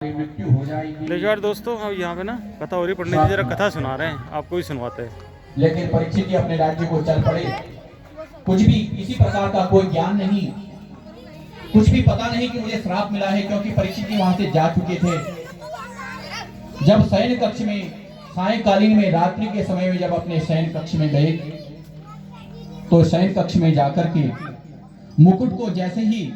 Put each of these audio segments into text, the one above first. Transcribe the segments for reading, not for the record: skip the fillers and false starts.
मृत्यु हो जाएगी। देखिए यार दोस्तों, अब यहाँ पे ना कथा हो रही, पंडित जी जरा कथा सुना रहे हैं, आपको भी सुनवाते हैं। लेकिन परीक्षित जी अपने राज्य को चल पड़े। कुछ भी किसी प्रकार का कोई ज्ञान नहीं, कुछ भी पता नहीं कि मुझे श्राप मिला है, क्योंकि परीक्षित जी वहां से जा चुके थे। जब शयन कक्ष में सायंकालीन में रात्रि के समय में जब अपने शयन कक्ष में गए, तो शयन कक्ष में जाकर के मुकुट को जैसे ही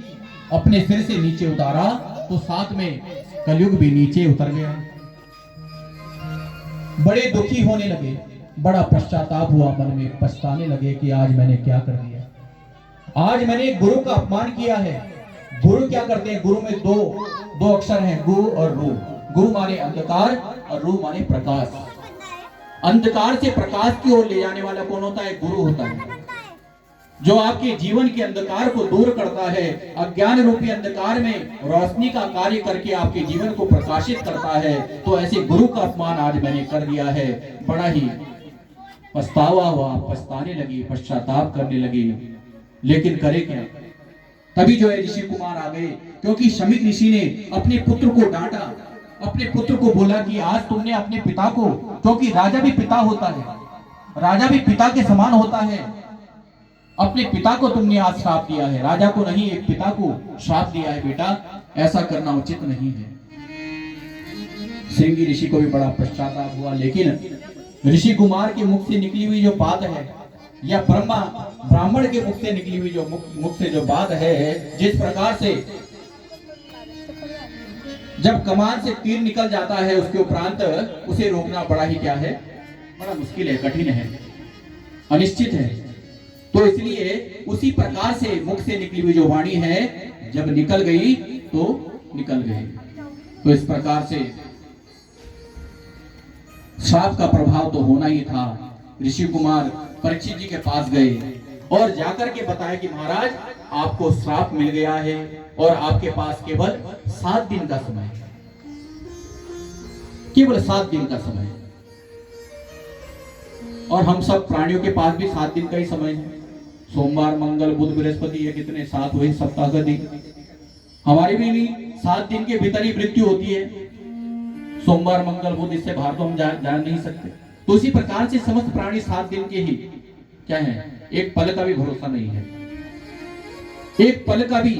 अपने सिर से नीचे उतारा, तो साथ में कलयुग भी नीचे उतर गया। बड़े दुखी होने लगे, बड़ा पश्चाताप हुआ मन में, पछताने लगे कि आज मैंने क्या कर दिया। आज मैंने गुरु का अपमान किया है। गुरु क्या करते हैं? गुरु में दो अक्षर हैं, गु और रू। गु माने अंधकार और रू माने प्रकाश। अंधकार से प्रकाश की ओर ले जाने वाला कौन होता है? गुरु होता है, जो आपके जीवन के अंधकार को दूर करता है। अज्ञान रूपी अंधकार में रोशनी का कार्य करके आपके जीवन को प्रकाशित करता है। तो ऐसे गुरु का अपमान आज मैंने कर दिया है। बड़ा ही पछतावा हुआ, पछताने लगी, पश्चाताप करने लगी, लेकिन करे क्या? तभी जो है ऋषि कुमार आ गए, क्योंकि शमीक ऋषि ने अपने पुत्र को डांटा, अपने पुत्र को बोला कि आज तुमने अपने पिता को, क्योंकि राजा भी पिता होता है, राजा भी पिता के समान होता है, अपने पिता को तुमने आज श्राप दिया है। राजा को नहीं, एक पिता को श्राप दिया है। बेटा, ऐसा करना उचित नहीं है। श्रृंगी ऋषि को भी बड़ा पश्चाताप हुआ, लेकिन ऋषि कुमार के मुख से निकली हुई जो बात है, या ब्राह्मण के मुख से निकली हुई जो मुख से जो बात है, जिस प्रकार से जब कमान से तीर निकल जाता है, उसके उपरांत उसे रोकना बड़ा ही क्या है, बड़ा मुश्किल है, कठिन है, अनिश्चित है। तो इसलिए उसी प्रकार से मुख से निकली हुई जो वाणी है, जब निकल गई तो निकल गई। तो इस प्रकार से श्राप का प्रभाव तो होना ही था। ऋषि कुमार परीक्षित जी के पास गए और जाकर के बताया कि महाराज, आपको श्राप मिल गया है और आपके पास केवल 7 दिन का समय है, केवल 7 दिन का समय है। और हम सब प्राणियों के पास भी 7 दिन का ही समय है। सोमवार, मंगल, बुध, बृहस्पति, ये कितने 7 हुए सप्ताह का दिन। हमारी भी 7 दिन के भीतर ही मृत्यु होती है। सोमवार, मंगल, बुध, इससे बाहर तो हम जान नहीं सकते। तो इसी प्रकार से समस्त प्राणी 7 दिन के ही क्या है, एक पल का भी भरोसा नहीं है। एक पल का भी,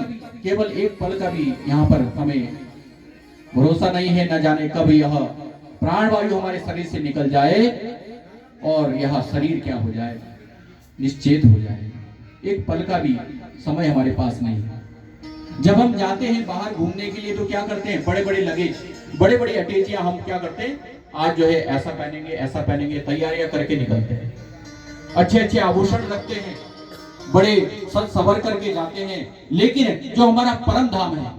केवल एक पल का भी यहाँ पर हमें भरोसा नहीं है। न जाने कब यह प्राणवायु हमारे शरीर से निकल जाए और यह शरीर क्या हो जाए, निश्चेत हो जाए। एक पल का भी समय हमारे पास नहीं है। जब हम जाते हैं बाहर घूमने के लिए, तो क्या करते हैं? बड़े बड़े लगेज, बड़े बड़े अटैचियां हम क्या करते हैं? आज जो है ऐसा पहनेंगे, ऐसा पहनेंगे, तैयारियां करके निकलते हैं। अच्छे अच्छे आभूषण रखते हैं, बड़े सज सवर करके जाते हैं। लेकिन जो हमारा परम धाम है,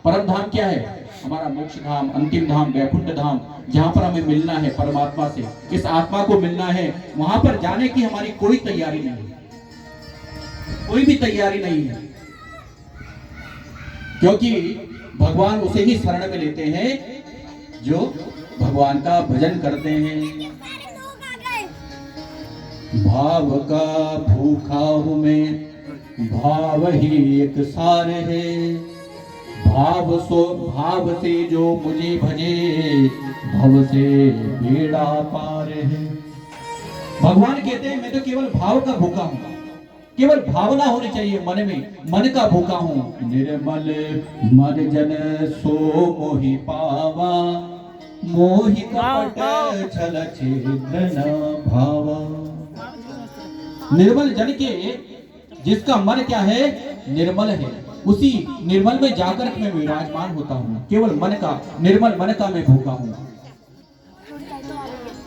परम धाम क्या है? हमारा मोक्ष धाम, अंतिम धाम, वैकुंठ धाम, जहां पर हमें मिलना है परमात्मा से, इस आत्मा को मिलना है, वहां पर जाने की हमारी कोई तैयारी नहीं है, कोई भी तैयारी नहीं है। क्योंकि भगवान उसे ही शरण में लेते हैं जो भगवान का भजन करते हैं। भाव का भूखा हूं मैं, भाव ही एक सार है। भाव से जो मुझे भजे, भव से बेड़ा पार है। भगवान कहते हैं मैं तो केवल भाव का भूखा हूं, केवल भावना होनी चाहिए मन में, मन का भूखा हूं। निर्मल मन जन सो मोहि पावा, मोहि कपट छल छिद्र न भावा। निर्मल जन के, जिसका मन क्या है? निर्मल है, उसी निर्मल में जाकर मैं विराजमान होता हूँ। केवल मन का, निर्मल मन का मैं भूखा हूँ।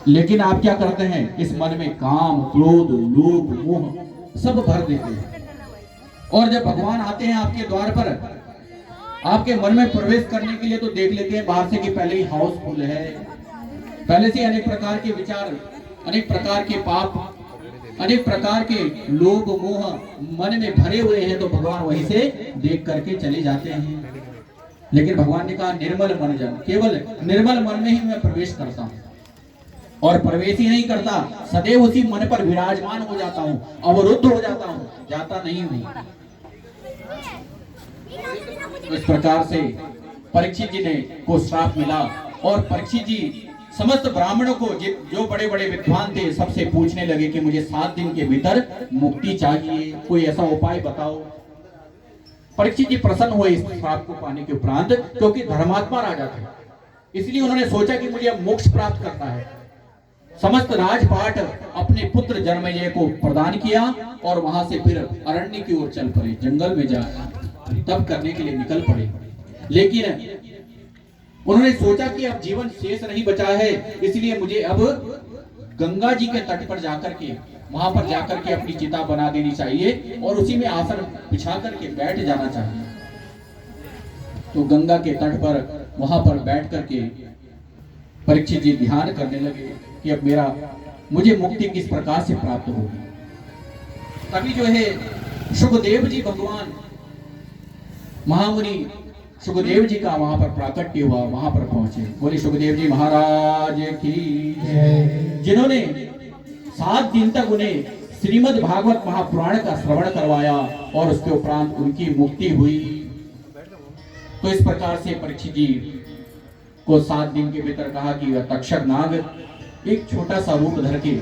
लेकिन आप क्या करते हैं? इस मन में काम, क्रोध, लोभ, मोह सब भर देते हैं। और जब भगवान आते हैं आपके द्वार पर, आपके मन में प्रवेश करने के लिए, तो देख लेते हैं बाहर से कि पहले ही हाउसफुल है, पहले से अनेक प्रकार के विचार, अनेक प्रकार के पाप, अनेक प्रकार के लोभ मोह मन में भरे हुए हैं। तो भगवान वहीं से देख करके चले जाते हैं। लेकिन भगवान ने कहा निर्मल मन जन, केवल निर्मल मन में ही मैं प्रवेश करता हूँ। और प्रवेश ही नहीं करता, सदैव उसी मन पर विराजमान हो जाता हूँ, अवरुद्ध हो जाता हूँ, जाता नहीं हूँ। तो इस प्रकार से परीक्षित जी ने को श्राप मिला और परीक्षित जी समस्त ब्राह्मणों को जो बड़े बड़े विद्वान थे सबसे पूछने लगे कि मुझे 7 दिन के भीतर मुक्ति चाहिए, कोई ऐसा उपाय बताओ। परीक्षित जी प्रसन्न हुए इस श्राप को पाने के उपरांत, क्योंकि धर्मात्मा राजा थे, इसलिए उन्होंने सोचा कि मुझे अब मोक्ष प्राप्त करना है। समस्त राजपाट अपने पुत्र जन्मेजय को प्रदान किया और वहां से फिर अरण्य की ओर चल पड़े, जंगल में जा तप करने के लिए निकल पड़े। लेकिन उन्होंने सोचा कि अब जीवन शेष नहीं बचा है, इसलिए मुझे अब गंगा जी के तट पर जाकर के वहां पर जाकर के अपनी चिता बना देनी चाहिए और उसी में आसन बिछा करके बैठ जाना चाहिए। तो गंगा के तट पर वहां पर बैठ करके परीक्षित जी ध्यान करने लगे कि अब मुझे मुक्ति किस प्रकार से प्राप्त होगी। तभी जो है सुखदेव जी भगवान महामुनि सुखदेव जी का वहां पर प्राकट्य हुआ, वहां पर पहुंचे। बोले सुखदेव जी महाराज की जय, जिन्होंने 7 दिन तक उन्हें श्रीमद् भागवत महापुराण का श्रवण करवाया और उसके उपरांत उनकी मुक्ति हुई। तो इस प्रकार से परीक्षित जी को 7 दिन के भीतर कहा कि वह तक्षक नाग एक छोटा सा रूप धर के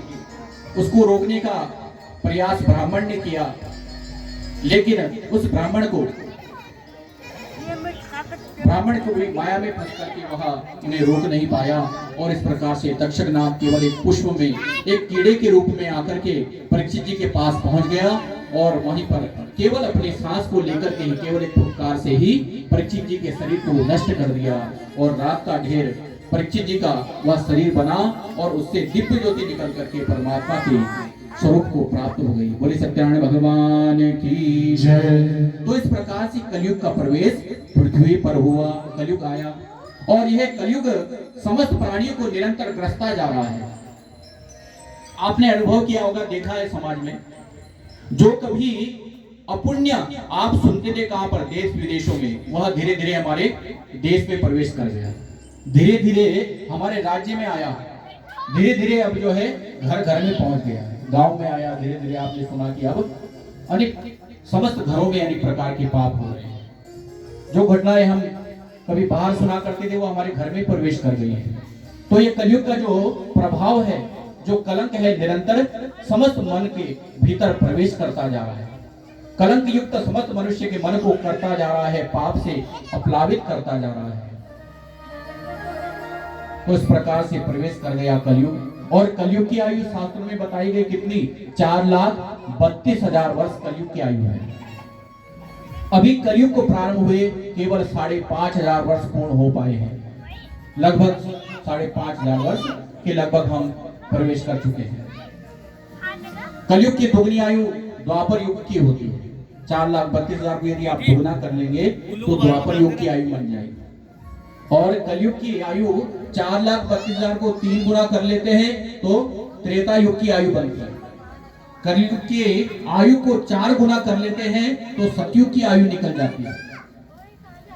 उसको रोकने का प्रयास ब्राह्मण ने किया, लेकिन उस ब्राह्मण को भी माया में फंस करके वह उन्हें रोक नहीं पाया। और इस प्रकार से तक्षक नाग केवल एक पुष्प में एक कीड़े के रूप में आकर के परीक्षित जी के पास पहुंच गया और वहीं पर केवल अपनी सांस को लेकर के केवल एक फुफकार से ही परीक्षित जी के शरीर को नष्ट कर दिया और रात का ढेर परीक्षित जी का वह शरीर बना और उससे दिव्य ज्योति निकल करके परमात्मा के स्वरूप को प्राप्त हो गई। बोले सत्यनारायण भगवान की जय। तो इस प्रकार से कलयुग का प्रवेश पृथ्वी पर हुआ, कलयुग आया और यह कलयुग समस्त प्राणियों को निरंतर ग्रसता जा रहा है। आपने अनुभव किया होगा, देखा है समाज में, जो कभी अपुण्य आप सुनते थे कहां पर देश विदेशों में, वह धीरे धीरे हमारे देश में प्रवेश कर गया, धीरे धीरे हमारे राज्य में आया, धीरे धीरे अब जो है घर घर में पहुंच गया है, गांव में आया। धीरे धीरे आपने सुना कि अब अनेक समस्त घरों में अनेक प्रकार के पाप हो रहे हैं। जो घटनाएं हम कभी बाहर सुना करते थे वो हमारे घर में प्रवेश कर गई है। तो ये कलयुग का जो प्रभाव है, जो कलंक है, निरंतर समस्त मन के भीतर प्रवेश करता जा रहा है। कलंक युक्त समस्त मनुष्य के मन को करता जा रहा है, पाप से अपलावित करता जा रहा है। तो इस प्रकार से प्रवेश कर गया कलयुग। और कलयुग की आयु शास्त्रों में बताई गई कितनी, 4,32,000 वर्ष कलयुग की आयु है। अभी कलयुग को प्रारंभ हुए केवल 5,500 वर्ष पूर्ण हो पाए हैं। लगभग 5,500 वर्ष के लगभग हम प्रवेश कर चुके हैं। कलयुग की दोगुनी आयु द्वापर युग की होती है। 4,32,000 को यदि आप दोगुना कर लेंगे तो द्वापर युग की आयु बन जाएगी। और कलयुग की आयु 4,32,000 को 3 गुना कर लेते हैं तो त्रेता युग की आयु बनती है। कलयुग की आयु को 4 गुना कर लेते हैं तो सतयुग की आयु निकल जाती है।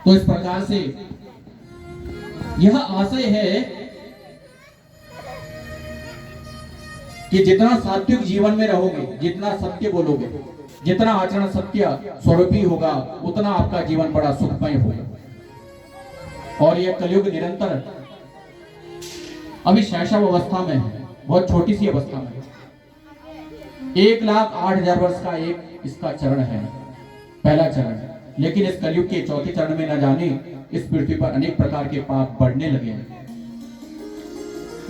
तो इस प्रकार से यह आशय है कि जितना सात्विक जीवन में रहोगे, जितना सत्य बोलोगे, जितना आचरण सत्य स्वरूपी होगा, उतना आपका जीवन बड़ा सुखमय होगा। और यह कलयुग निरंतर अभी शैशव अवस्था में है, बहुत छोटी सी अवस्था में। 1,08,000 वर्ष का एक इसका चरण है, पहला चरण। लेकिन इस कलयुग के चौथे चरण में न जाने इस पृथ्वी पर अनेक प्रकार के पाप बढ़ने लगे हैं।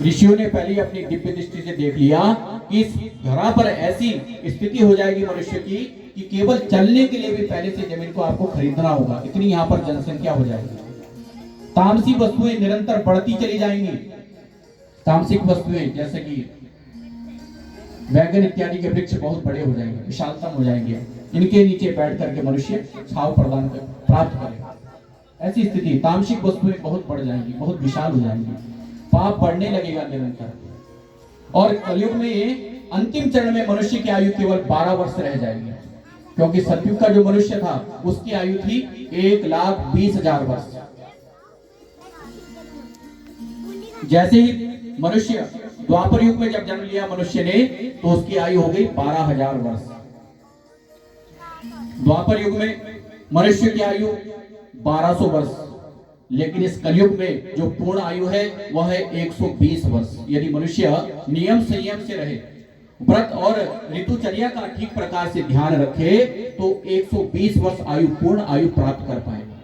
ऋषियों ने पहले अपनी दिव्य दृष्टि से देख लिया कि इस धरा पर ऐसी स्थिति हो जाएगी मनुष्य की कि केवल चलने के लिए भी पहले से जमीन को आपको खरीदना होगा, इतनी यहाँ पर जनसंख्या हो जाएगी। तामसिक वस्तुएं निरंतर बढ़ती चली जाएंगी। तामसिक वस्तुएं जैसे कि वैगन इत्यादि के वृक्ष बहुत बड़े हो जाएंगे, विशालतम हो जाएंगे। इनके नीचे बैठ करके मनुष्य छाव प्रदान प्राप्त करेगा। ऐसी स्थिति, तामसिक वस्तुएं बहुत बढ़ जाएंगी, बहुत विशाल हो जाएंगी, पाप बढ़ने लगेगा निरंतर। और कलयुग में अंतिम चरण में मनुष्य की आयु केवल 12 वर्ष रह जाएगी, क्योंकि सतयुग का जो मनुष्य था उसकी आयु थी 1,20,000 वर्ष। जैसे ही मनुष्य द्वापर युग में जब जन्म लिया मनुष्य ने, तो उसकी आयु हो गई 12,000 वर्ष। द्वापर युग में मनुष्य की आयु 1200 वर्ष, लेकिन इस कलयुग में जो पूर्ण आयु है वह है 120 वर्ष। यदि मनुष्य नियम संयम से रहे, व्रत और ऋतुचर्या का ठीक प्रकार से ध्यान रखे तो 120 वर्ष आयु पूर्ण आयु प्राप्त कर पाएगा।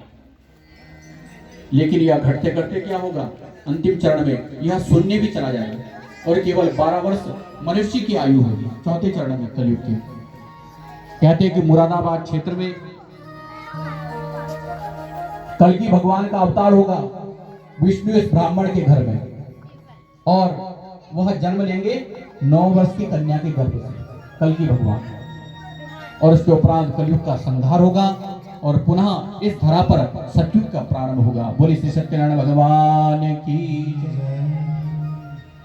लेकिन यह घटते घटते क्या होगा, अंतिम चरण में यह शून्य भी चला जाएगा और केवल 12 वर्ष मनुष्य की आयु होगी। चौथे चरण में कलयुग के कहते हैं कि मुरादाबाद क्षेत्र में कल्कि भगवान का अवतार होगा विष्णु इस ब्राह्मण के घर में, और वह जन्म लेंगे 9 वर्ष की कन्या के गर्भ से, कल्कि भगवान। और उसके उपरांत कलयुग का संहार होगा और पुनः इस धरा पर सतयुग का प्रारंभ होगा। बोले श्री सत्यनारायण भगवान की जय।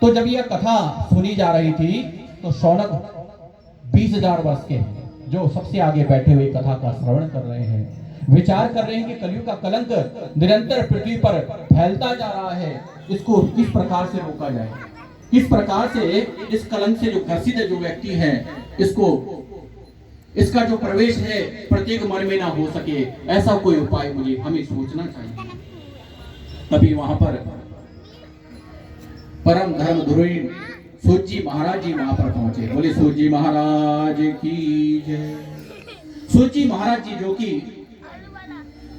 तो जब यह कथा सुनी जा रही थी तो शौनक 20,000 वर्ष के जो सबसे आगे बैठे हुए कथा का श्रवण कर रहे हैं, विचार कर रहे हैं कि कलयुग का कलंक निरंतर पृथ्वी पर फैलता जा रहा है, इसको किस प्रकार से रोका जाए, किस प्रकार से इस कलंक से जो ग्रसित जो व्यक्ति है इसका जो प्रवेश है प्रत्येक मन में ना हो सके, ऐसा कोई उपाय हमें सोचना चाहिए। तभी वहां पर परम धर्म धुरीण सूत जी महाराज जी वहां पर पहुंचे। बोले सूत जी महाराज की जय। सूत जी महाराज जी जो कि